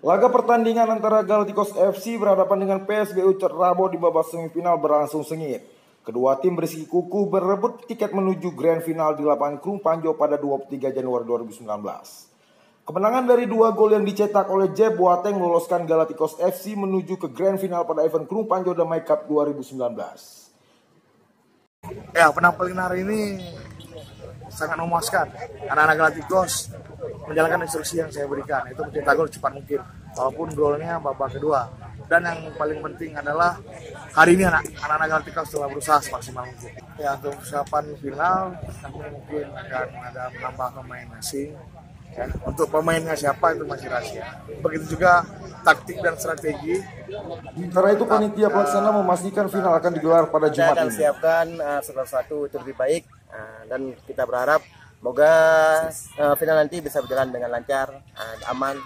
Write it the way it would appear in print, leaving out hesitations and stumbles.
Laga pertandingan antara Galacticos FC berhadapan dengan PSBU Cerrabo di babak semifinal berlangsung sengit. Kedua tim bersih kukuh berebut tiket menuju grand final di lapangan Krung Panjo pada 23 Januari 2019. Kemenangan dari 2 gol yang dicetak oleh Jeb Boateng meloloskan Galacticos FC menuju ke grand final pada event Krung Panjo Damai Cup 2019. Ya, penampilan hari ini sangat memuaskan. Anak-anak Galacticos menjalankan instruksi yang saya berikan, itu mencetak gol cepat mungkin, walaupun golnya babak kedua. Dan yang paling penting adalah hari ini anak-anak Galacticos telah berusaha semaksimal mungkin. Ya, untuk persiapan final, kami mungkin akan ada menambah pemain asing. Ya, untuk pemainnya siapa itu masih rahasia. Begitu juga taktik dan strategi. Sementara itu panitia pelaksana memastikan final akan digelar pada Jumat ini. Kita akan siapkan sesuatu itu lebih baik dan kita berharap semoga final nanti bisa berjalan dengan lancar, aman.